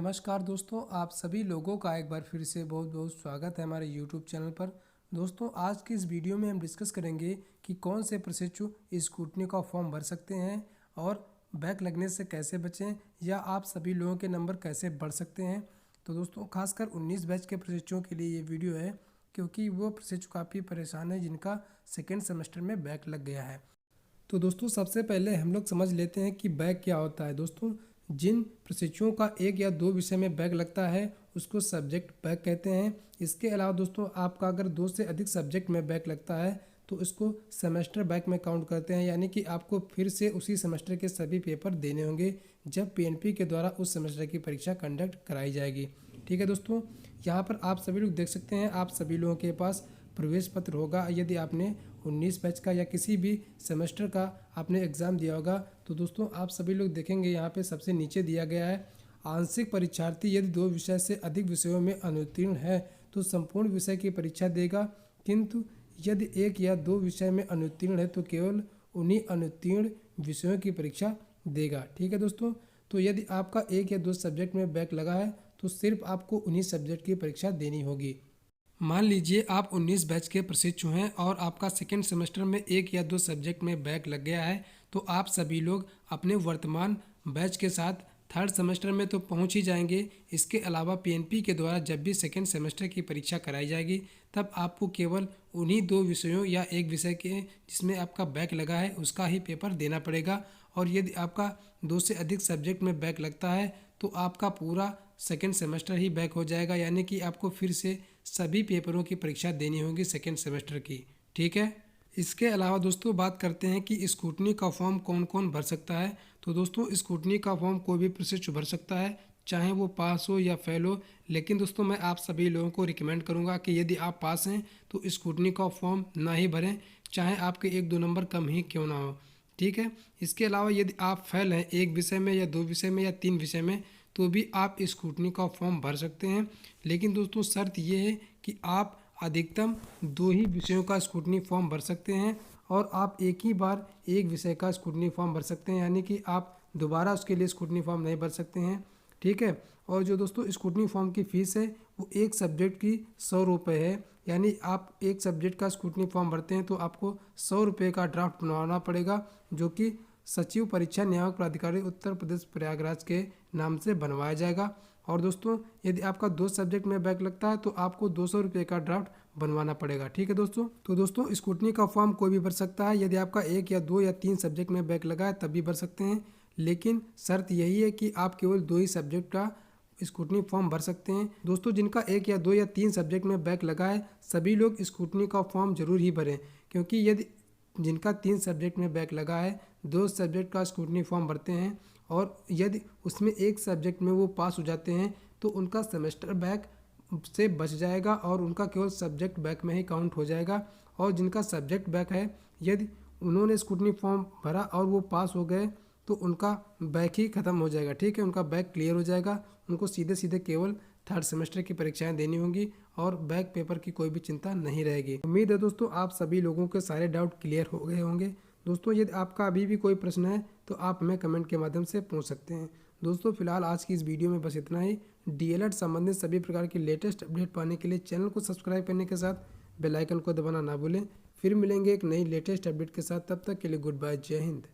नमस्कार दोस्तों, आप सभी लोगों का एक बार फिर से बहुत बहुत स्वागत है हमारे YouTube चैनल पर। दोस्तों, आज की इस वीडियो में हम डिस्कस करेंगे कि कौन से प्रशिक्षु स्क्रूटनी का फॉर्म भर सकते हैं और बैक लगने से कैसे बचें या आप सभी लोगों के नंबर कैसे बढ़ सकते हैं। तो दोस्तों, खासकर 19 बैच के प्रशिक्षुओं के लिए ये वीडियो है, क्योंकि वो प्रशिक्षु काफ़ी परेशान है जिनका सेकेंड सेमेस्टर में बैक लग गया है। तो दोस्तों, सबसे पहले हम लोग समझ लेते हैं कि बैक क्या होता है। दोस्तों, जिन प्रशिक्षुओं का एक या दो विषय में बैक लगता है उसको सब्जेक्ट बैक कहते हैं। इसके अलावा दोस्तों, आपका अगर दो से अधिक सब्जेक्ट में बैक लगता है तो इसको सेमेस्टर बैक में काउंट करते हैं, यानी कि आपको फिर से उसी सेमेस्टर के सभी पेपर देने होंगे जब पीएनपी के द्वारा उस सेमेस्टर की परीक्षा कंडक्ट कराई जाएगी। ठीक है दोस्तों, यहाँ पर आप सभी लोग देख सकते हैं, आप सभी लोगों के पास प्रवेश पत्र होगा। यदि आपने 19 बैच का या किसी भी सेमेस्टर का आपने एग्ज़ाम दिया होगा तो दोस्तों, आप सभी लोग देखेंगे यहाँ पे सबसे नीचे दिया गया है, आंशिक परीक्षार्थी यदि दो विषय से अधिक विषयों में अनुत्तीर्ण है तो संपूर्ण विषय की परीक्षा देगा, किंतु यदि एक या दो विषय में अनुत्तीर्ण है तो केवल उन्हीं अनुत्तीर्ण विषयों की परीक्षा देगा। ठीक है दोस्तों, तो यदि आपका एक या दो सब्जेक्ट में बैक लगा है तो सिर्फ आपको उन्हीं सब्जेक्ट की परीक्षा देनी होगी। मान लीजिए आप 19 बैच के प्रशिक्षु हैं और आपका सेकेंड सेमेस्टर में एक या दो सब्जेक्ट में बैक लग गया है, तो आप सभी लोग अपने वर्तमान बैच के साथ थर्ड सेमेस्टर में तो पहुंच ही जाएंगे। इसके अलावा पीएनपी के द्वारा जब भी सेकेंड सेमेस्टर की परीक्षा कराई जाएगी तब आपको केवल उन्हीं दो विषयों या एक विषय के जिसमें आपका बैक लगा है उसका ही पेपर देना पड़ेगा। और यदि आपका दो से अधिक सब्जेक्ट में बैक लगता है तो आपका पूरा सेकेंड सेमेस्टर ही बैक हो जाएगा, यानी कि आपको फिर से सभी पेपरों की परीक्षा देनी होगी सेकेंड सेमेस्टर की। ठीक है, इसके अलावा दोस्तों बात करते हैं कि स्क्रूटनी का फॉर्म कौन कौन भर सकता है। तो दोस्तों, स्क्रूटनी का फॉर्म कोई भी प्रशिक्षु भर सकता है, चाहे वो पास हो या फेल हो। लेकिन दोस्तों, मैं आप सभी लोगों को रिकमेंड करूंगा कि यदि आप पास हैं तो स्क्रूटनी का फॉर्म ना ही भरें, चाहे आपके एक दो नंबर कम ही क्यों ना हो। ठीक है, इसके अलावा यदि आप फेल हैं एक विषय में या दो विषय में या तीन विषय में तो भी आप स्क्रूटनी का फॉर्म भर सकते हैं। लेकिन दोस्तों, शर्त ये है कि आप अधिकतम दो ही विषयों का स्क्रूटनी फॉर्म भर सकते हैं और आप एक ही बार एक विषय का स्क्रूटनी फॉर्म भर सकते हैं, यानी कि आप दोबारा उसके लिए स्क्रूटनी फॉर्म नहीं भर सकते हैं। ठीक है, और जो दोस्तों स्क्रूटनी फॉर्म की फ़ीस है वो एक सब्जेक्ट की 100 रुपये है, यानी आप एक सब्जेक्ट का स्क्रूटनी फॉर्म भरते हैं तो आपको 100 रुपये का ड्राफ्ट बनवाना पड़ेगा, जो कि सचिव परीक्षा नियामक प्राधिकारी उत्तर प्रदेश प्रयागराज के नाम से बनवाया जाएगा। और दोस्तों, यदि आपका दो सब्जेक्ट में बैक लगता है तो आपको 200 रुपये का ड्राफ्ट बनवाना पड़ेगा। ठीक है दोस्तों, तो दोस्तों स्क्रूटनी का फॉर्म कोई भी भर सकता है। यदि आपका एक या दो या तीन सब्जेक्ट में बैक लगा है तब भी भर सकते हैं, लेकिन शर्त यही है कि आप केवल दो ही सब्जेक्ट का स्क्रूटनी फॉर्म भर सकते हैं। दोस्तों, जिनका एक या दो या तीन सब्जेक्ट में बैक लगा है सभी लोग स्क्रूटनी का फॉर्म जरूर ही भरें, क्योंकि यदि जिनका तीन सब्जेक्ट में बैक लगा है दो सब्जेक्ट का स्क्रूटनी फॉर्म भरते हैं और यदि उसमें एक सब्जेक्ट में वो पास हो जाते हैं तो उनका सेमेस्टर बैक से बच जाएगा और उनका केवल सब्जेक्ट बैक में ही काउंट हो जाएगा। और जिनका सब्जेक्ट बैक है यदि उन्होंने स्क्रूटनी फॉर्म भरा और वो पास हो गए तो उनका बैक ही ख़त्म हो जाएगा। ठीक है, उनका बैक क्लियर हो जाएगा, उनको सीधे सीधे केवल थर्ड सेमेस्टर की परीक्षाएं देनी होंगी और बैक पेपर की कोई भी चिंता नहीं रहेगी। उम्मीद है दोस्तों आप सभी लोगों के सारे डाउट क्लियर हो गए होंगे। दोस्तों, यदि आपका अभी भी कोई प्रश्न है तो आप हमें कमेंट के माध्यम से पूछ सकते हैं। दोस्तों, फिलहाल आज की इस वीडियो में बस इतना ही। डीएलएड संबंधित सभी प्रकार की लेटेस्ट अपडेट पाने के लिए चैनल को सब्सक्राइब करने के साथ बेल आइकन को दबाना ना भूलें। फिर मिलेंगे एक नई लेटेस्ट अपडेट के साथ, तब तक के लिए गुड बाय, जय हिंद।